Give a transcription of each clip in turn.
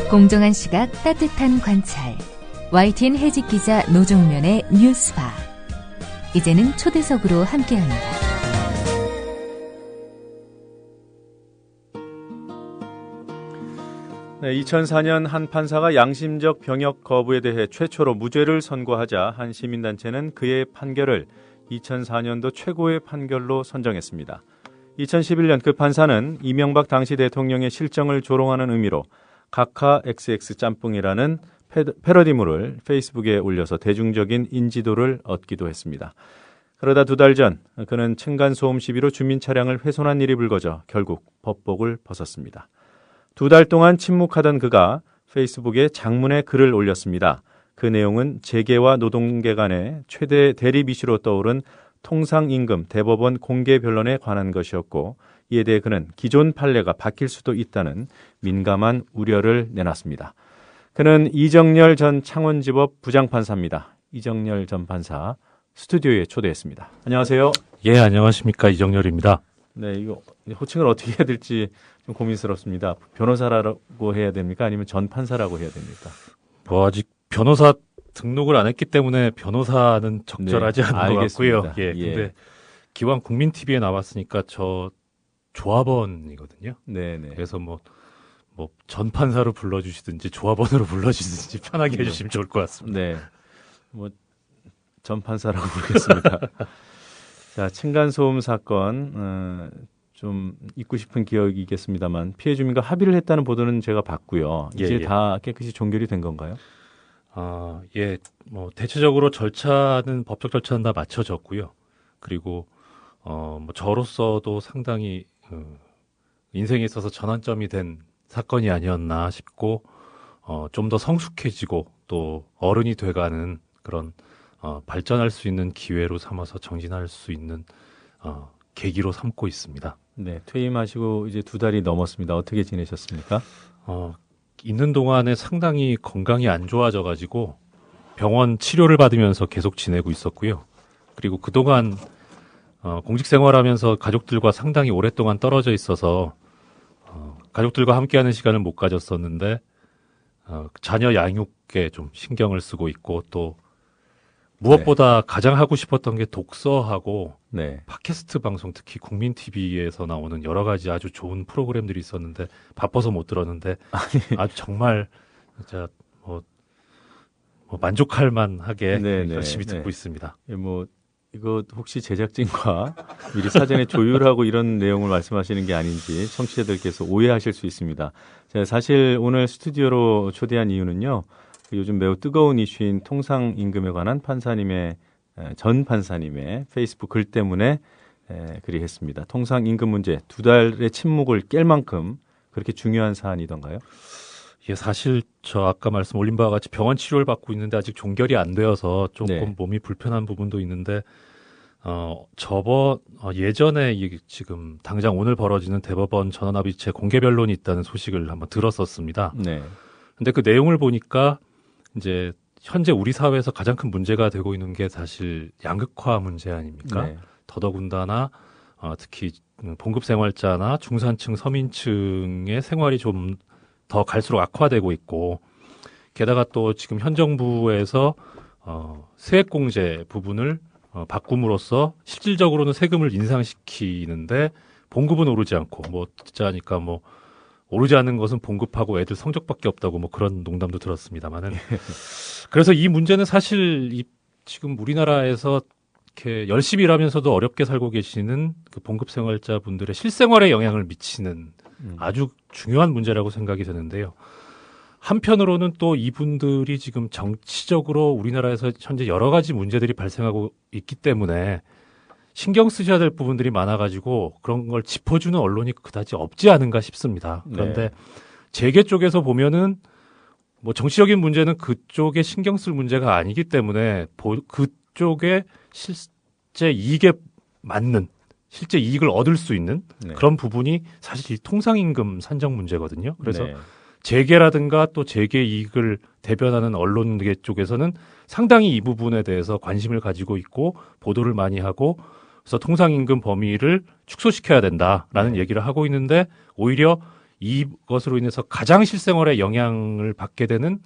공정한 시각, 따뜻한 관찰. YTN 해직 기자 노종면의 뉴스바. 이제는 초대석으로 함께합니다. 네, 2004년 한 판사가 양심적 병역 거부에 대해 최초로 무죄를 선고하자 한 시민단체는 그의 판결을 2004년도 최고의 판결로 선정했습니다. 2011년 그 판사는 이명박 당시 대통령의 실정을 조롱하는 의미로 각하 XX 짬뽕이라는 패러디물을 페이스북에 올려서 대중적인 인지도를 얻기도 했습니다. 그러다 두 달 전 그는 층간소음 시비로 주민 차량을 훼손한 일이 불거져 결국 법복을 벗었습니다. 두 달 동안 침묵하던 그가 페이스북에 장문의 글을 올렸습니다. 그 내용은 재계와 노동계 간의 최대 대립 이슈로 떠오른 통상임금 대법원 공개 변론에 관한 것이었고, 이에 대해 그는 기존 판례가 바뀔 수도 있다는 민감한 우려를 내놨습니다. 그는 이정열 전 창원지법 부장판사입니다. 이정열 전 판사 스튜디오에 초대했습니다. 안녕하세요. 예, 안녕하십니까. 이정열입니다. 네, 이거 호칭을 어떻게 해야 될지 좀 고민스럽습니다. 변호사라고 해야 됩니까? 아니면 전 판사라고 해야 됩니까? 뭐 아직 변호사 등록을 안 했기 때문에 변호사는 적절하지 않은 것 같고요. 예, 근데 기왕 국민 TV에 나왔으니까 저 조합원이거든요. 네네. 그래서 뭐 전 판사로 불러주시든지 조합원으로 불러주시든지 편하게 해주시면 좋을 것 같습니다. 네, 뭐 전 판사라고 부르겠습니다. 자, 층간소음 사건 좀 잊고 싶은 기억이겠습니다만 피해 주민과 합의를 했다는 보도는 제가 봤고요. 이제 다 깨끗이 종결이 된 건가요? 예, 뭐 대체적으로 법적 절차는 다 마쳐졌고요. 그리고 뭐 저로서도 상당히 인생에 있어서 전환점이 된 사건이 아니었나 싶고, 좀 더 성숙해지고 또 어른이 돼가는 그런 발전할 수 있는 기회로 삼아서 정진할 수 있는 계기로 삼고 있습니다. 네, 퇴임하시고 이제 두 달이 넘었습니다. 어떻게 지내셨습니까? 있는 동안에 상당히 건강이 안 좋아져가지고 병원 치료를 받으면서 계속 지내고 있었고요. 그리고 그동안 공직 생활하면서 가족들과 상당히 오랫동안 떨어져 있어서 가족들과 함께하는 시간을 못 가졌었는데 자녀 양육에 좀 신경을 쓰고 있고, 또 무엇보다 가장 하고 싶었던 게 독서하고 팟캐스트 방송, 특히 국민 TV에서 나오는 여러 가지 아주 좋은 프로그램들이 있었는데 바빠서 못 들었는데 아주 정말 진짜 뭐 만족할 만하게 열심히 듣고 있습니다. 예, 뭐 이거 혹시 제작진과 미리 사전에 조율하고 이런 내용을 말씀하시는 게 아닌지 청취자들께서 오해하실 수 있습니다. 제가 사실 오늘 스튜디오로 초대한 이유는요, 요즘 매우 뜨거운 이슈인 통상임금에 관한 전 판사님의 페이스북 글 때문에 그리했습니다. 통상임금 문제 두 달의 침묵을 깰 만큼 그렇게 중요한 사안이던가요? 예, 사실 저 아까 올린 바와 같이 병원 치료를 받고 있는데 아직 종결이 안 되어서 조금 몸이 불편한 부분도 있는데, 예전에 지금 당장 오늘 벌어지는 대법원 전원합의체 공개 변론이 있다는 소식을 한번 들었었습니다. 네. 근데 그 내용을 보니까 이제 현재 우리 사회에서 가장 큰 문제가 되고 있는 게 사실 양극화 문제 아닙니까? 네. 더더군다나 특히 봉급생활자나 중산층, 서민층의 생활이 좀 더 갈수록 악화되고 있고, 게다가 또 지금 현 정부에서 세액공제 부분을 바꿈으로써 실질적으로는 세금을 인상시키는데 봉급은 오르지 않고, 듣자니까 오르지 않는 것은 봉급하고 애들 성적밖에 없다고 그런 농담도 들었습니다만은. 그래서 이 문제는 사실 지금 우리나라에서 이렇게 열심히 일하면서도 어렵게 살고 계시는 그 봉급생활자 분들의 실생활에 영향을 미치는 아주 중요한 문제라고 생각이 되는데요. 한편으로는 또 이분들이 지금 정치적으로 우리나라에서 현재 여러 가지 문제들이 발생하고 있기 때문에 신경 쓰셔야 될 부분들이 많아가지고 그런 걸 짚어주는 언론이 그다지 없지 않은가 싶습니다. 그런데 재계 쪽에서 보면은 정치적인 문제는 그쪽에 신경 쓸 문제가 아니기 때문에 그쪽에 실제 이익에 맞는, 실제 이익을 얻을 수 있는 그런 부분이 사실 이 통상임금 산정 문제거든요. 그래서 재계라든가 또 재계 이익을 대변하는 언론계 쪽에서는 상당히 이 부분에 대해서 관심을 가지고 있고 보도를 많이 하고, 그래서 통상임금 범위를 축소시켜야 된다라는 얘기를 하고 있는데, 오히려 이것으로 인해서 가장 실생활에 영향을 받게 되는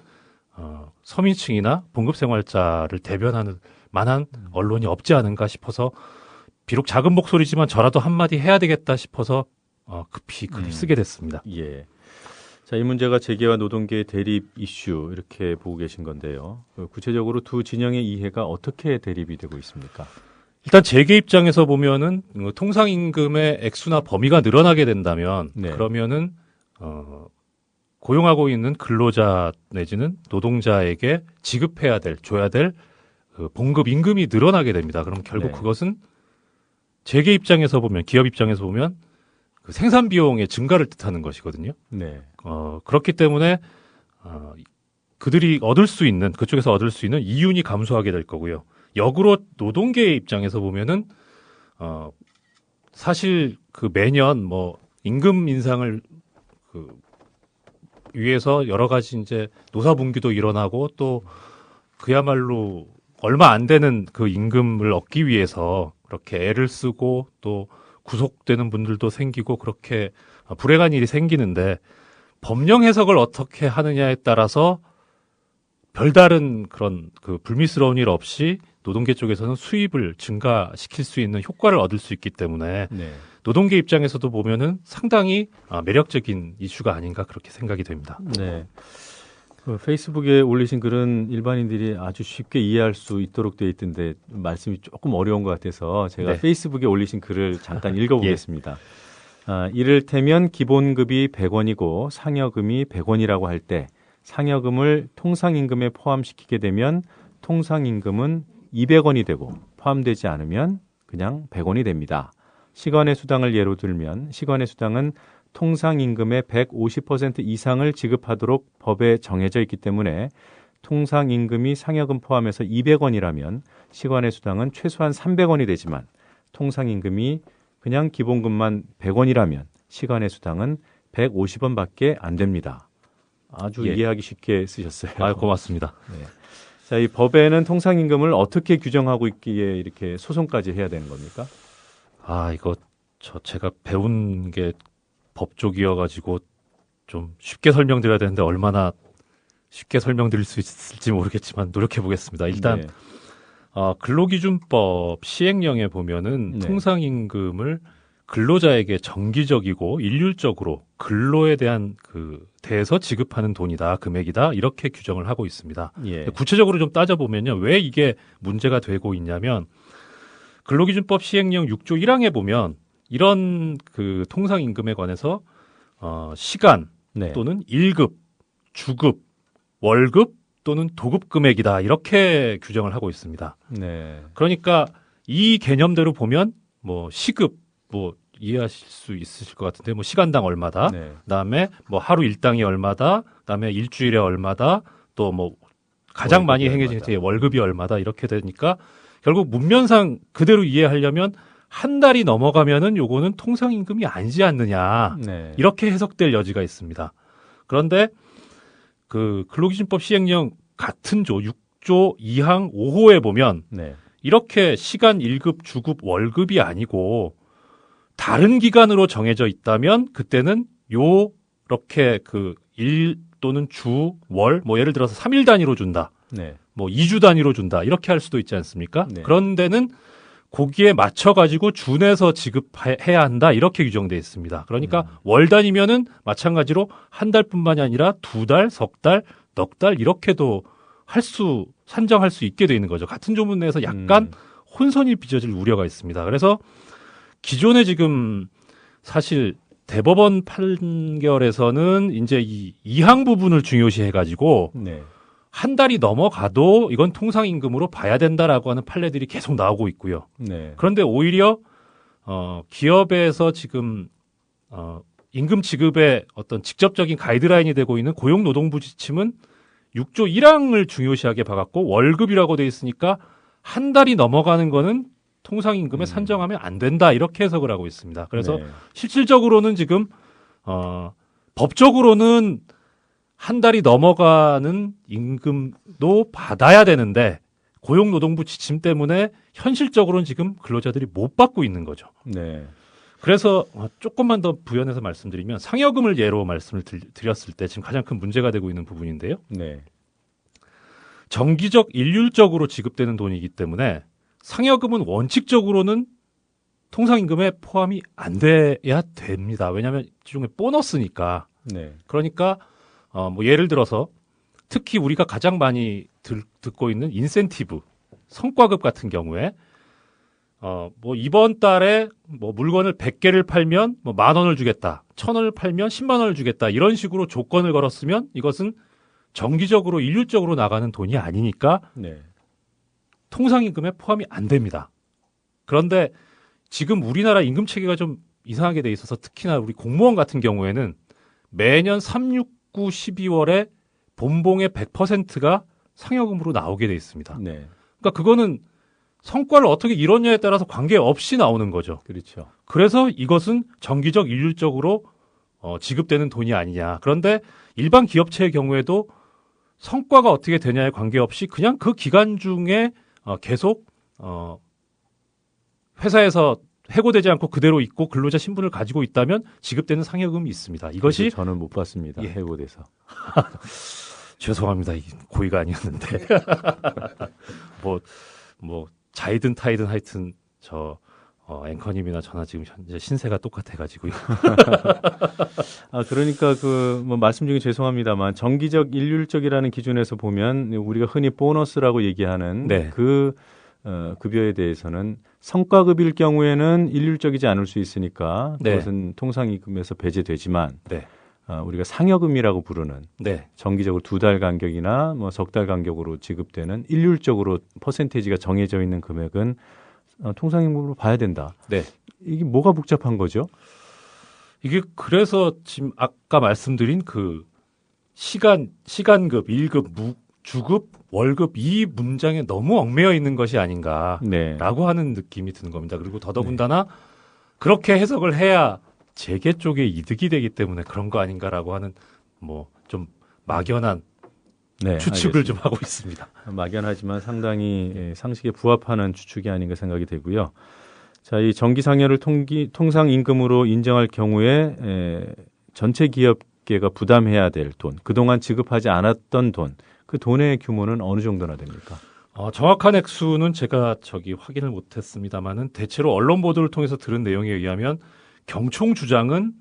서민층이나 봉급생활자를 대변하는 만한 언론이 없지 않은가 싶어서 비록 작은 목소리지만 저라도 한마디 해야 되겠다 싶어서 급히 글을 쓰게 됐습니다. 예. 자, 이 문제가 재계와 노동계의 대립 이슈 이렇게 보고 계신 건데요. 구체적으로 두 진영의 이해가 어떻게 대립이 되고 있습니까? 일단 재계 입장에서 보면은 통상임금의 액수나 범위가 늘어나게 된다면 네. 그러면은 고용하고 있는 근로자 내지는 노동자에게 지급해야 될, 줘야 될 봉급 임금이 늘어나게 됩니다. 그럼 결국 네. 그것은 재계 입장에서 보면, 기업 입장에서 보면 그 생산 비용의 증가를 뜻하는 것이거든요. 네. 그렇기 때문에 그들이 얻을 수 있는, 그쪽에서 얻을 수 있는 이윤이 감소하게 될 거고요. 역으로 노동계의 입장에서 보면은 사실 그 매년 뭐 임금 인상을 위해서 여러 가지 이제 노사분규도 일어나고 또 그야말로 얼마 안 되는 그 임금을 얻기 위해서 그렇게 애를 쓰고 또 구속되는 분들도 생기고 그렇게 불행한 일이 생기는데 법령 해석을 어떻게 하느냐에 따라서 별다른 그런 그 불미스러운 일 없이 노동계 쪽에서는 수입을 증가시킬 수 있는 효과를 얻을 수 있기 때문에 네. 노동계 입장에서도 보면은 상당히 매력적인 이슈가 아닌가 그렇게 생각이 됩니다. 네. 페이스북에 올리신 글은 일반인들이 아주 쉽게 이해할 수 있도록 되어 있던데 말씀이 조금 어려운 것 같아서 제가 네. 페이스북에 올리신 글을 잠깐 읽어보겠습니다. 이를테면 기본급이 100원이고 상여금이 100원이라고 할 때 상여금을 통상임금에 포함시키게 되면 통상임금은 200원이 되고 포함되지 않으면 그냥 100원이 됩니다. 시간의 수당을 예로 들면 시간의 수당은 통상임금의 150% 이상을 지급하도록 법에 정해져 있기 때문에 통상임금이 상여금 포함해서 200원이라면 시간의 수당은 최소한 300원이 되지만 통상임금이 그냥 기본급만 100원이라면 시간의 수당은 150원밖에 안 됩니다. 아주 예. 이해하기 쉽게 쓰셨어요. 아유, 고맙습니다. 네. 자, 이 법에는 통상임금을 어떻게 규정하고 있기에 이렇게 소송까지 해야 되는 겁니까? 이거 제가 배운 게 법 쪽이어가지고 좀 쉽게 설명드려야 되는데 얼마나 쉽게 설명드릴 수 있을지 모르겠지만 노력해 보겠습니다. 일단 네. 근로기준법 시행령에 보면은 네. 통상임금을 근로자에게 정기적이고 일률적으로 근로에 대한 대해서 지급하는 돈이다, 금액이다 이렇게 규정을 하고 있습니다. 예. 구체적으로 좀 따져보면요. 왜 이게 문제가 되고 있냐면 근로기준법 시행령 6조 1항에 보면 이런 통상임금에 관해서 시간 네. 또는 일급, 주급, 월급 또는 도급 금액이다 이렇게 규정을 하고 있습니다. 네. 그러니까 이 개념대로 보면 뭐 시급 뭐 이해하실 수 있으실 것 같은데 뭐 시간당 얼마다, 네. 그다음에 뭐 하루 일당이 얼마다, 그다음에 일주일에 얼마다, 또 뭐 가장 많이 월급이 행해질 얼마다. 때 월급이 얼마다 이렇게 되니까 결국 문면상 그대로 이해하려면 한 달이 넘어가면은 요거는 통상임금이 아니지 않느냐 네. 이렇게 해석될 여지가 있습니다. 그런데 근로기준법 시행령 같은 조 6조 2항 5호에 보면 네. 이렇게 시간 1급, 주급, 월급이 아니고 다른 기간으로 정해져 있다면 그때는 요렇게 일 또는 주, 월, 뭐 예를 들어서 3일 단위로 준다. 네. 뭐 2주 단위로 준다. 이렇게 할 수도 있지 않습니까? 네. 그런 데는 거기에 맞춰가지고 준해서 지급해야 한다. 이렇게 규정되어 있습니다. 그러니까 월 단위면은 마찬가지로 한 달뿐만이 아니라 두 달, 석 달, 넉 달 이렇게도 산정할 수 있게 되어 있는 거죠. 같은 조문 내에서 약간 혼선이 빚어질 우려가 있습니다. 그래서 기존에 지금 사실 대법원 판결에서는 이제 이 2항 부분을 중요시 해가지고 네. 한 달이 넘어가도 이건 통상임금으로 봐야 된다라고 하는 판례들이 계속 나오고 있고요. 네. 그런데 오히려 기업에서 지금 임금 지급의 어떤 직접적인 가이드라인이 되고 있는 고용노동부 지침은 6조 1항을 중요시하게 봐갖고 월급이라고 돼 있으니까 한 달이 넘어가는 거는 통상임금에 산정하면 안 된다 이렇게 해석을 하고 있습니다. 그래서 네. 실질적으로는 지금 법적으로는 한 달이 넘어가는 임금도 받아야 되는데 고용노동부 지침 때문에 현실적으로는 지금 근로자들이 못 받고 있는 거죠. 네. 그래서 조금만 더 부연해서 말씀드리면 상여금을 예로 말씀을 드렸을 때 지금 가장 큰 문제가 되고 있는 부분인데요. 네. 정기적 일률적으로 지급되는 돈이기 때문에 상여금은 원칙적으로는 통상임금에 포함이 안 돼야 됩니다. 왜냐하면 일종의 보너스니까. 네. 그러니까 뭐 예를 들어서 특히 우리가 가장 많이 듣고 있는 인센티브, 성과급 같은 경우에 뭐 이번 달에 뭐 물건을 100개를 팔면 뭐 10,000원을 주겠다. 1,000원을 팔면 10만 원을 주겠다. 이런 식으로 조건을 걸었으면 이것은 정기적으로 일률적으로 나가는 돈이 아니니까 네. 통상임금에 포함이 안 됩니다. 그런데 지금 우리나라 임금 체계가 좀 이상하게 돼 있어서 특히나 우리 공무원 같은 경우에는 매년 3, 6, 9, 12월에 본봉의 100%가 상여금으로 나오게 돼 있습니다. 네. 그러니까 그거는 성과를 어떻게 이뤘냐에 따라서 관계없이 나오는 거죠. 그렇죠. 그래서 이것은 정기적 일률적으로 지급되는 돈이 아니냐. 그런데 일반 기업체의 경우에도 성과가 어떻게 되냐에 관계없이 그냥 그 기간 중에 계속 회사에서 해고되지 않고 그대로 있고 근로자 신분을 가지고 있다면 지급되는 상여금이 있습니다. 이것이 저는 못 봤습니다. 예. 해고돼서. 죄송합니다. 고의가 아니었는데 뭐 자이든 타이든 하여튼 저 앵커님이나 저나 지금 현재 신세가 똑같아가지고요. 그러니까 뭐 말씀 중에 죄송합니다만 정기적 일률적이라는 기준에서 보면 우리가 흔히 보너스라고 얘기하는 네. 그 급여에 대해서는 성과급일 경우에는 일률적이지 않을 수 있으니까 그것은 네. 통상임금에서 배제되지만 네. 우리가 상여금이라고 부르는 네. 정기적으로 2달 간격이나 뭐 석 달 간격으로 지급되는 일률적으로 퍼센테이지가 정해져 있는 금액은 통상임금으로 봐야 된다. 네. 이게 뭐가 복잡한 거죠? 이게 그래서 지금 아까 말씀드린 그 시간급, 1급, 주급, 월급 이 문장에 너무 얽매여 있는 것이 아닌가라고 네. 하는 느낌이 드는 겁니다. 그리고 더더군다나 네. 그렇게 해석을 해야 재계 쪽에 이득이 되기 때문에 그런 거 아닌가라고 하는 뭐 좀 막연한 네, 추측을 알겠습니다. 좀 하고 있습니다. 막연하지만 상당히 상식에 부합하는 추측이 아닌가 생각이 되고요. 자, 이 정기상여를 통상임금으로 인정할 경우에 전체 기업계가 부담해야 될 돈, 그동안 지급하지 않았던 돈, 그 돈의 규모는 어느 정도나 됩니까? 정확한 액수는 제가 확인을 못했습니다만은 대체로 언론 보도를 통해서 들은 내용에 의하면 경총 주장은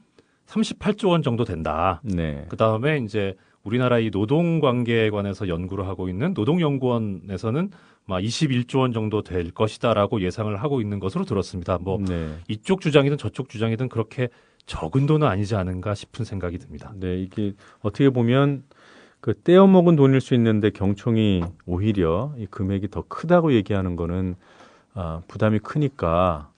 38조 원 정도 된다. 네. 그 다음에 이제 우리나라 이 노동관계에 관해서 연구를 하고 있는 노동연구원에서는 21조 원 정도 될 것이다라고 예상을 하고 있는 것으로 들었습니다. 뭐 네. 이쪽 주장이든 저쪽 주장이든 그렇게 적은 돈은 아니지 않은가 싶은 생각이 듭니다. 네, 이게 어떻게 보면 그 떼어먹은 돈일 수 있는데 경총이 오히려 이 금액이 더 크다고 얘기하는 거는 부담이 크니까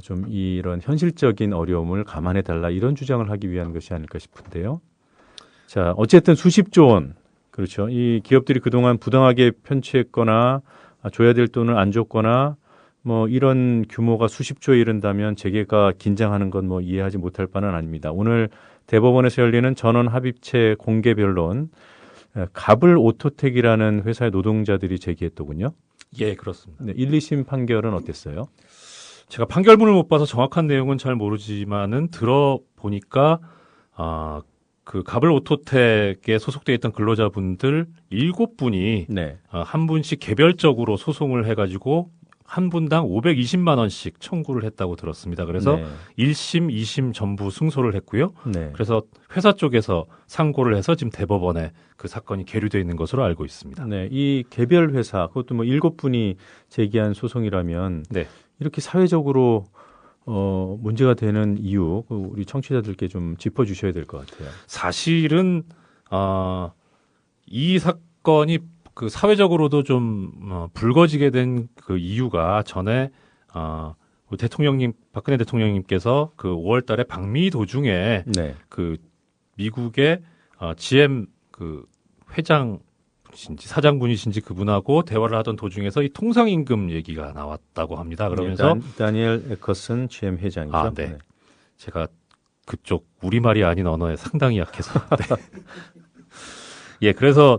좀 이런 현실적인 어려움을 감안해 달라 이런 주장을 하기 위한 것이 아닐까 싶은데요. 자, 어쨌든 수십조 원, 그렇죠. 이 기업들이 그동안 부당하게 편취했거나 줘야 될 돈을 안 줬거나 뭐 이런 규모가 수십조에 이른다면 재계가 긴장하는 건 뭐 이해하지 못할 바는 아닙니다. 오늘 대법원에서 열리는 전원 합의체 공개 변론, 갑을 오토텍이라는 회사의 노동자들이 제기했더군요. 예, 그렇습니다. 네, 1, 2심 판결은 어땠어요? 제가 판결문을 못 봐서 정확한 내용은 잘 모르지만은 들어보니까 그 갑을 오토텍에 소속돼 있던 근로자분들 7분이 네. 한 분씩 개별적으로 소송을 해가지고 한 분당 520만 원씩 청구를 했다고 들었습니다. 그래서 네. 1심, 2심 전부 승소를 했고요. 네. 그래서 회사 쪽에서 상고를 해서 지금 대법원에 그 사건이 계류되어 있는 것으로 알고 있습니다. 네, 이 개별 회사 그것도 뭐 7분이 제기한 소송이라면 네. 이렇게 사회적으로 문제가 되는 이유 우리 청취자들께 좀 짚어주셔야 될 것 같아요. 사실은 이 사건이 그 사회적으로도 좀 불거지게 된 그 이유가 전에 대통령님 박근혜 대통령님께서 그 5월달에 방미 도중에 네. 그 미국의 GM 그 회장이신지 사장분이신지 그분하고 대화를 하던 도중에서 이 통상임금 얘기가 나왔다고 합니다. 그러면서 다니엘 에커슨 GM 회장이죠. 네. 제가 그쪽 우리말이 아닌 언어에 상당히 약해서. 네. 예, 그래서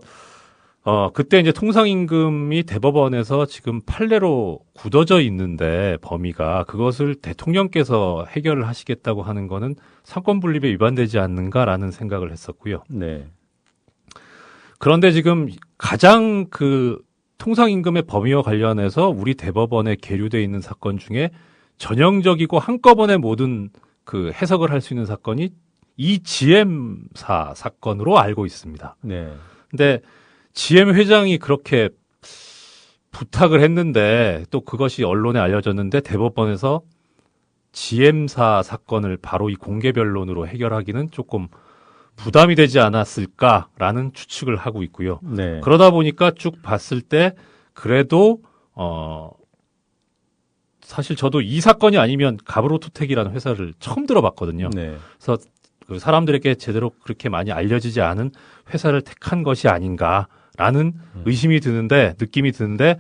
그때 이제 통상임금이 대법원에서 지금 판례로 굳어져 있는데 범위가 그것을 대통령께서 해결을 하시겠다고 하는 거는 상권분립에 위반되지 않는가라는 생각을 했었고요. 네. 그런데 지금 가장 그 통상임금의 범위와 관련해서 우리 대법원에 계류되어 있는 사건 중에 전형적이고 한꺼번에 모든 그 해석을 할 수 있는 사건이 이 GM사 사건으로 알고 있습니다. 네. 근데 GM 회장이 그렇게 부탁을 했는데 또 그것이 언론에 알려졌는데 대법원에서 GM사 사건을 바로 이 공개 변론으로 해결하기는 조금 부담이 되지 않았을까라는 추측을 하고 있고요. 네. 그러다 보니까 쭉 봤을 때 그래도 사실 저도 이 사건이 아니면 가브로토텍이라는 회사를 처음 들어봤거든요. 네. 그래서 그 사람들에게 제대로 그렇게 많이 알려지지 않은 회사를 택한 것이 아닌가라는 의심이 드는데 느낌이 드는데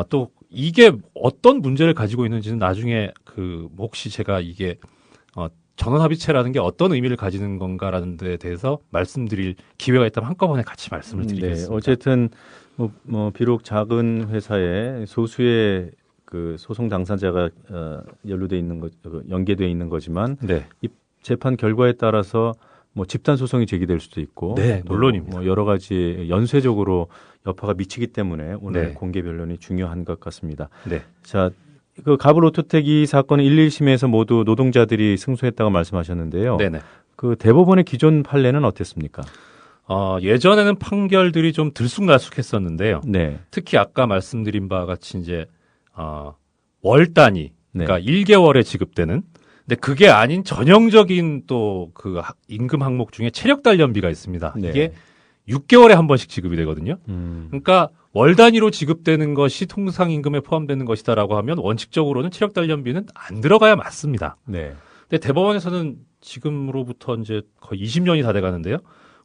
또 이게 어떤 문제를 가지고 있는지는 나중에 그 혹시 제가 이게 전원합의체라는 게 어떤 의미를 가지는 건가라는 데 대해서 말씀드릴 기회가 있다면 한꺼번에 같이 말씀을 드리겠습니다. 네. 어쨌든 비록 작은 회사에 소수의 그 소송 당사자가 연루돼 있는 연계돼 있는 거지만 네. 이 재판 결과에 따라서 뭐 집단 소송이 제기될 수도 있고, 네, 물론입니다. 뭐 여러 가지 연쇄적으로 여파가 미치기 때문에 오늘 네. 공개 변론이 중요한 것 같습니다. 네. 자, 그 가브로토텍 이 사건은 1, 2심에서 모두 노동자들이 승소했다고 말씀하셨는데요. 네네. 그 대법원의 기존 판례는 어땠습니까? 예전에는 판결들이 좀 들쑥날쑥했었는데요. 네. 특히 아까 말씀드린 바와 같이 이제 월 단위, 네. 그러니까 1개월에 지급되는. 근데 그게 아닌 전형적인 또 그 임금 항목 중에 체력 단련비가 있습니다. 네. 이게 6개월에 한 번씩 지급이 되거든요. 그러니까 월 단위로 지급되는 것이 통상임금에 포함되는 것이다라고 하면 원칙적으로는 체력 단련비는 안 들어가야 맞습니다. 네. 근데 대법원에서는 지금으로부터 이제 거의 20년이 다 돼가는데요.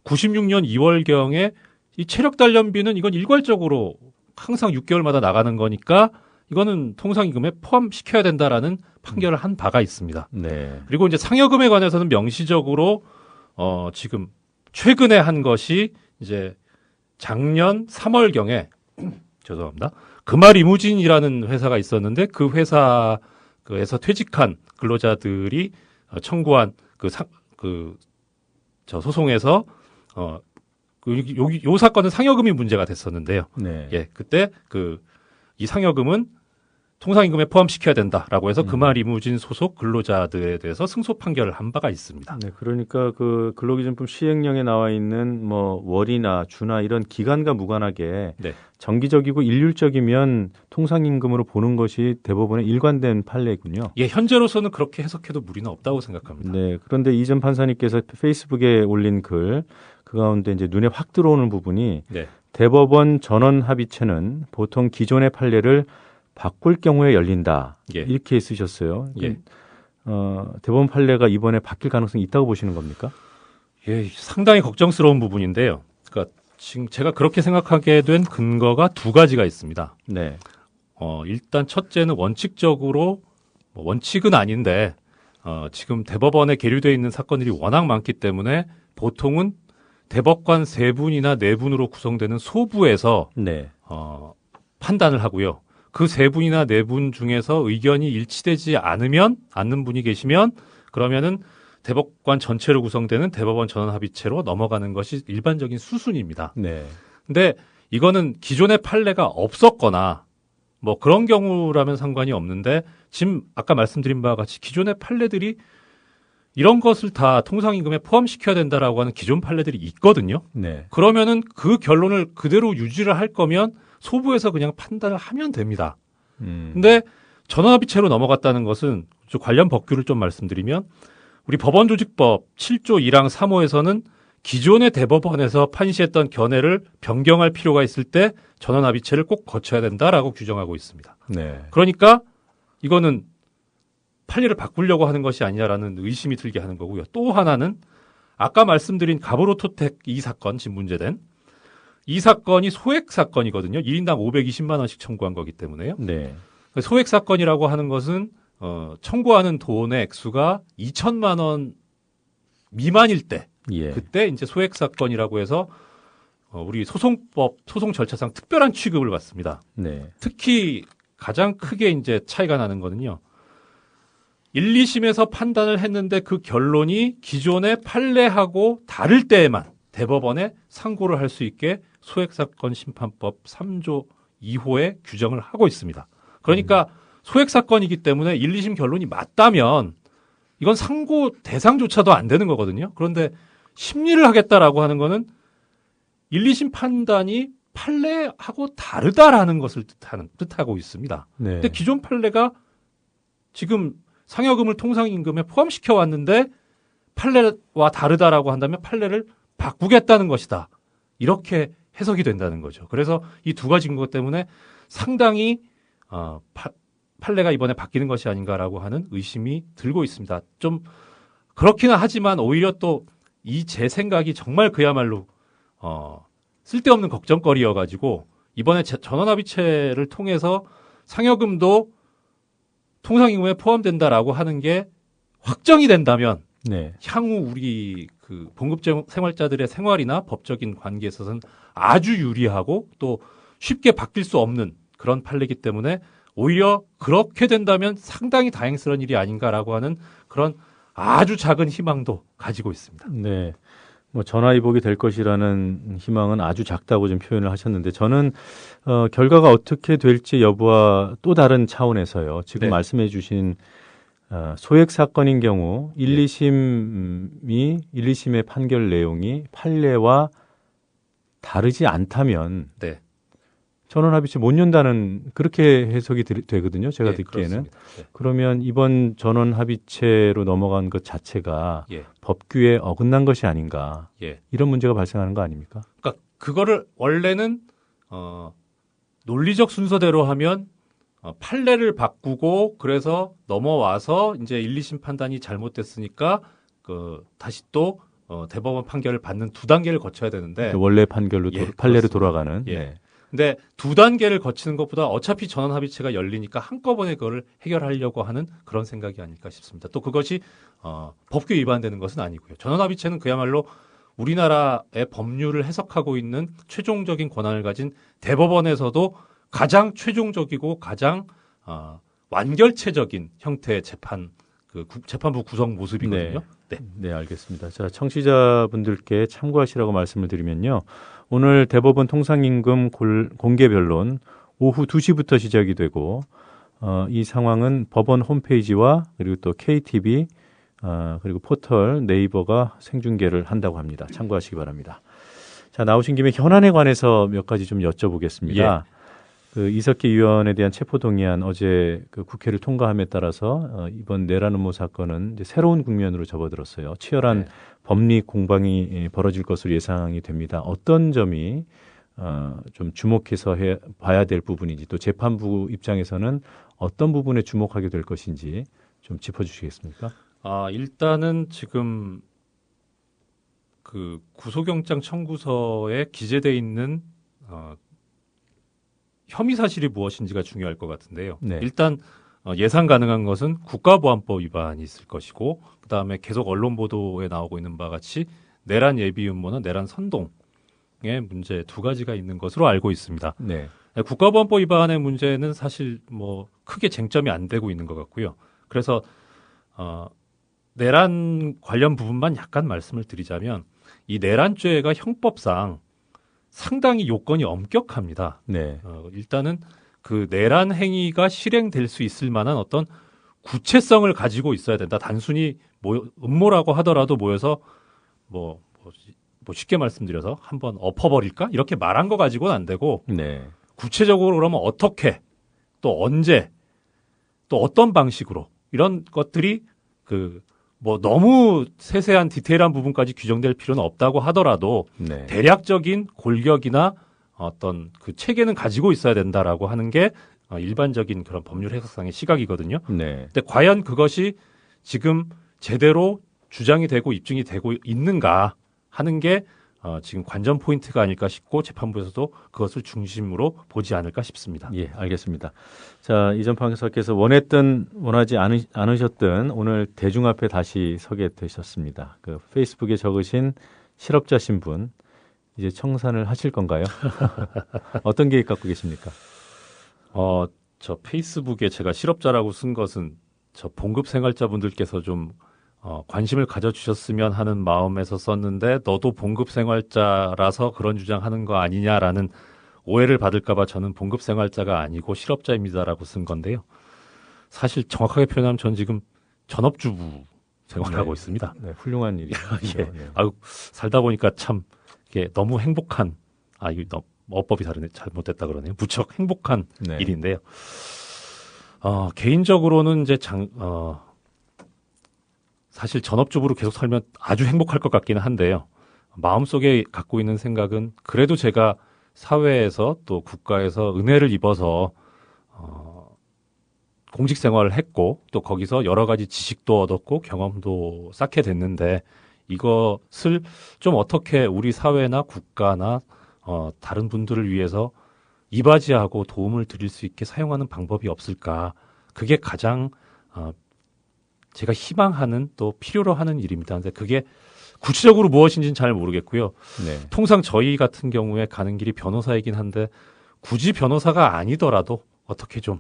96년 2월경에 이 체력 단련비는 이건 일괄적으로 항상 6개월마다 나가는 거니까 이거는 통상임금에 포함시켜야 된다라는 판결을 한 바가 있습니다. 네. 그리고 이제 상여금에 관해서는 명시적으로 지금 최근에 한 것이 이제 작년 3월경에 죄송합니다. 금화리무진이라는 회사가 있었는데 그 회사에서 퇴직한 근로자들이 청구한 저 소송에서 요 사건은 상여금이 문제가 됐었는데요. 네. 예, 그때 이 상여금은 통상임금에 포함시켜야 된다라고 해서 금화리무진 소속 근로자들에 대해서 승소 판결을 한 바가 있습니다. 네, 그러니까 그 근로기준법 시행령에 나와 있는 뭐 월이나 주나 이런 기간과 무관하게 네. 정기적이고 일률적이면 통상임금으로 보는 것이 대법원의 일관된 판례군요. 예, 현재로서는 그렇게 해석해도 무리는 없다고 생각합니다. 네, 그런데 이전 판사님께서 페이스북에 올린 그 가운데 이제 눈에 확 들어오는 부분이 네. 대법원 전원 합의체는 보통 기존의 판례를 바꿀 경우에 열린다. 예. 이렇게 쓰셨어요. 예. 대법원 판례가 이번에 바뀔 가능성이 있다고 보시는 겁니까? 예, 상당히 걱정스러운 부분인데요. 그러니까 지금 제가 그렇게 생각하게 된 근거가 두 가지가 있습니다. 네. 일단 첫째는 원칙적으로 원칙은 아닌데 지금 대법원에 계류되어 있는 사건들이 워낙 많기 때문에 보통은 대법관 3분이나 4분으로 구성되는 소부에서 네. 판단을 하고요. 그 3분이나 4분 중에서 의견이 일치되지 않는 분이 계시면 그러면은 대법관 전체로 구성되는 대법원 전원합의체로 넘어가는 것이 일반적인 수순입니다. 네. 근데 이거는 기존의 판례가 없었거나 뭐 그런 경우라면 상관이 없는데 지금 아까 말씀드린 바와 같이 기존의 판례들이 이런 것을 다 통상임금에 포함시켜야 된다라고 하는 기존 판례들이 있거든요. 네. 그러면은 그 결론을 그대로 유지를 할 거면 소부에서 그냥 판단을 하면 됩니다. 근데 전원합의체로 넘어갔다는 것은 관련 법규를 좀 말씀드리면 우리 법원조직법 7조 1항 3호에서는 기존의 대법원에서 판시했던 견해를 변경할 필요가 있을 때 전원합의체를 꼭 거쳐야 된다라고 규정하고 있습니다. 네. 그러니까 이거는 판례를 바꾸려고 하는 것이 아니냐라는 의심이 들게 하는 거고요. 또 하나는 아까 말씀드린 가브로토텍 이 사건, 지금 문제된 이 사건이 소액 사건이거든요. 1인당 520만 원씩 청구한 거기 때문에요. 네. 소액 사건이라고 하는 것은 청구하는 돈의 액수가 2천만 원 미만일 때 예. 그때 이제 소액 사건이라고 해서 우리 소송 절차상 특별한 취급을 받습니다. 네. 특히 가장 크게 이제 차이가 나는 거는요. 1, 2심에서 판단을 했는데 그 결론이 기존의 판례하고 다를 때에만 대법원에 상고를 할 수 있게 소액사건 심판법 3조 2호에 규정을 하고 있습니다. 그러니까 소액사건이기 때문에 1, 2심 결론이 맞다면 이건 상고 대상조차도 안 되는 거거든요. 그런데 심리를 하겠다라고 하는 거는 1, 2심 판단이 판례하고 다르다라는 것을 뜻하고 있습니다. 네. 근데 기존 판례가 지금 상여금을 통상임금에 포함시켜 왔는데 판례와 다르다라고 한다면 판례를 바꾸겠다는 것이다. 이렇게 해석이 된다는 거죠. 그래서 이 두 가지 것 때문에 상당히 판례가 이번에 바뀌는 것이 아닌가라고 하는 의심이 들고 있습니다. 좀 그렇기는 하지만 오히려 또 이 제 생각이 정말 그야말로 쓸데없는 걱정거리여가지고 이번에 전원합의체를 통해서 상여금도 통상임금에 포함된다라고 하는 게 확정이 된다면 네. 향후 우리 그 봉급 생활자들의 생활이나 법적인 관계에 있어서는 아주 유리하고 또 쉽게 바뀔 수 없는 그런 판례이기 때문에 오히려 그렇게 된다면 상당히 다행스러운 일이 아닌가라고 하는 그런 아주 작은 희망도 가지고 있습니다. 네. 뭐 전화위복이 될 것이라는 희망은 아주 작다고 좀 표현을 하셨는데 저는 결과가 어떻게 될지 여부와 또 다른 차원에서요. 지금 네. 말씀해 주신 소액 사건인 경우 1, 2심의 판결 내용이 판례와 다르지 않다면 네. 전원합의체 못 연다는 그렇게 해석이 되거든요. 제가 예, 듣기에는. 그렇습니다. 네. 그러면 이번 전원합의체로 넘어간 것 자체가 예. 법규에 어긋난 것이 아닌가. 예. 이런 문제가 발생하는 거 아닙니까? 그러니까 그거를 원래는 논리적 순서대로 하면 판례를 바꾸고 그래서 넘어와서 이제 1, 2심 판단이 잘못됐으니까 다시 또 대법원 판결을 받는 두 단계를 거쳐야 되는데 원래 판결로 예, 판례로 그렇습니다. 돌아가는. 예. 네. 근데 두 단계를 거치는 것보다 어차피 전원합의체가 열리니까 한꺼번에 그거를 해결하려고 하는 그런 생각이 아닐까 싶습니다. 또 그것이 법규 위반되는 것은 아니고요. 전원합의체는 그야말로 우리나라의 법률을 해석하고 있는 최종적인 권한을 가진 대법원에서도 가장 최종적이고 가장 완결체적인 형태의 재판부 구성 모습이거든요. 네. 네, 알겠습니다. 자, 청취자분들께 참고하시라고 말씀을 드리면요. 오늘 대법원 통상임금 공개 변론 오후 2시부터 시작이 되고 이 상황은 법원 홈페이지와 그리고 또 KTV 그리고 포털 네이버가 생중계를 한다고 합니다. 참고하시기 바랍니다. 자, 나오신 김에 현안에 관해서 몇 가지 좀 여쭤보겠습니다. 예. 그 이석기 의원에 대한 체포동의안 어제 그 국회를 통과함에 따라서 이번 내란 음모 사건은 이제 새로운 국면으로 접어들었어요. 치열한 네. 법리 공방이 벌어질 것으로 예상이 됩니다. 어떤 점이 좀 주목해서 봐야 될 부분인지 또 재판부 입장에서는 어떤 부분에 주목하게 될 것인지 좀 짚어주시겠습니까? 일단은 지금 그 구속영장 청구서에 기재돼 있는 혐의 사실이 무엇인지가 중요할 것 같은데요. 네. 일단 예상 가능한 것은 국가보안법 위반이 있을 것이고 그다음에 계속 언론 보도에 나오고 있는 바와 같이 내란 예비 음모나 내란 선동의 문제 두 가지가 있는 것으로 알고 있습니다. 네. 국가보안법 위반의 문제는 사실 뭐 크게 쟁점이 안 되고 있는 것 같고요. 그래서 내란 관련 부분만 약간 말씀을 드리자면 이 내란죄가 형법상 상당히 요건이 엄격합니다. 네. 일단은 그 내란 행위가 실행될 수 있을 만한 어떤 구체성을 가지고 있어야 된다. 단순히 음모라고 하더라도 모여서 뭐 쉽게 말씀드려서 한번 엎어버릴까? 이렇게 말한 거 가지고는 안 되고 네. 구체적으로 그러면 어떻게 또 언제 또 어떤 방식으로 이런 것들이 뭐 너무 세세한 디테일한 부분까지 규정될 필요는 없다고 하더라도 네. 대략적인 골격이나 어떤 그 체계는 가지고 있어야 된다라고 하는 게 일반적인 그런 법률 해석상의 시각이거든요. 네. 근데 과연 그것이 지금 제대로 주장이 되고 입증이 되고 있는가 하는 게 지금 관전 포인트가 아닐까 싶고 재판부에서도 그것을 중심으로 보지 않을까 싶습니다. 예, 알겠습니다. 자, 이전 판사께서 원하지 않으셨던 오늘 대중 앞에 다시 서게 되셨습니다. 그 페이스북에 적으신 실업자 신분, 이제 청산을 하실 건가요? 어떤 계획 갖고 계십니까? 저 페이스북에 제가 실업자라고 쓴 것은 저 봉급 생활자분들께서 좀 관심을 가져주셨으면 하는 마음에서 썼는데 너도 봉급 생활자라서 그런 주장하는 거 아니냐라는 오해를 받을까봐 저는 봉급 생활자가 아니고 실업자입니다라고 쓴 건데요. 사실 정확하게 표현하면 전 지금 전업주부 생활을 하고 있습니다. 네, 훌륭한 일이죠. 예. 아유, 살다 보니까 참 이게 너무 행복한 이거 너무 어법이 다르네. 잘못됐다 그러네요. 무척 행복한 네. 일인데요. 개인적으로는 이제 사실 전업주부로 계속 살면 아주 행복할 것 같기는 한데요. 마음속에 갖고 있는 생각은 그래도 제가 사회에서 또 국가에서 은혜를 입어서 공직 생활을 했고 또 거기서 여러 가지 지식도 얻었고 경험도 쌓게 됐는데 이것을 좀 어떻게 우리 사회나 국가나 다른 분들을 위해서 이바지하고 도움을 드릴 수 있게 사용하는 방법이 없을까. 그게 가장 제가 희망하는 또 필요로 하는 일입니다. 근데 그게 구체적으로 무엇인지는 잘 모르겠고요. 네. 통상 저희 같은 경우에 가는 길이 변호사이긴 한데 굳이 변호사가 아니더라도 어떻게 좀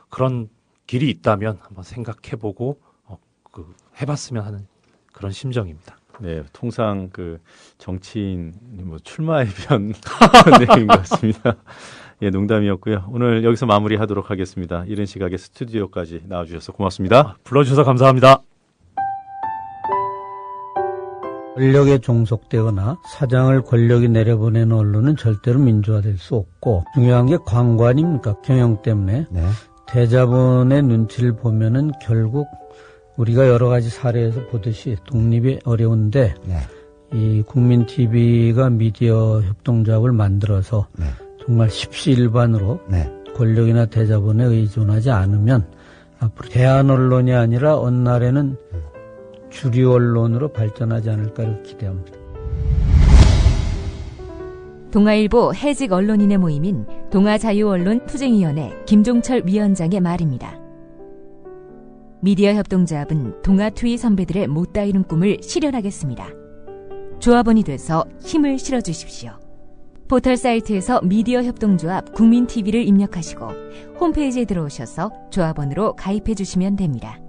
그런 길이 있다면 한번 생각해보고 해봤으면 하는 그런 심정입니다. 네, 통상 그 정치인 출마에 비한 내용인 것 같습니다. 예, 농담이었고요. 오늘 여기서 마무리하도록 하겠습니다. 이른 시각에 스튜디오까지 나와주셔서 고맙습니다. 불러주셔서 감사합니다. 권력에 종속되거나 사장을 권력이 내려보내는 언론은 절대로 민주화될 수 없고 중요한 게 광고 아닙니까? 경영 때문에. 네. 대자본의 눈치를 보면은 결국 우리가 여러 가지 사례에서 보듯이 독립이 어려운데 네. 이 국민 TV가 미디어 협동조합을 만들어서 네. 정말 십시일반으로 네. 권력이나 대자본에 의존하지 않으면 앞으로 대한 언론이 아니라 어느 날에는 주류 언론으로 발전하지 않을까를 기대합니다. 동아일보 해직 언론인의 모임인 동아자유언론 투쟁위원회 김종철 위원장의 말입니다. 미디어 협동조합은 동아투이 선배들의 못다 이룬 꿈을 실현하겠습니다. 조합원이 돼서 힘을 실어주십시오. 포털 사이트에서 미디어 협동조합 국민TV를 입력하시고 홈페이지에 들어오셔서 조합원으로 가입해 주시면 됩니다.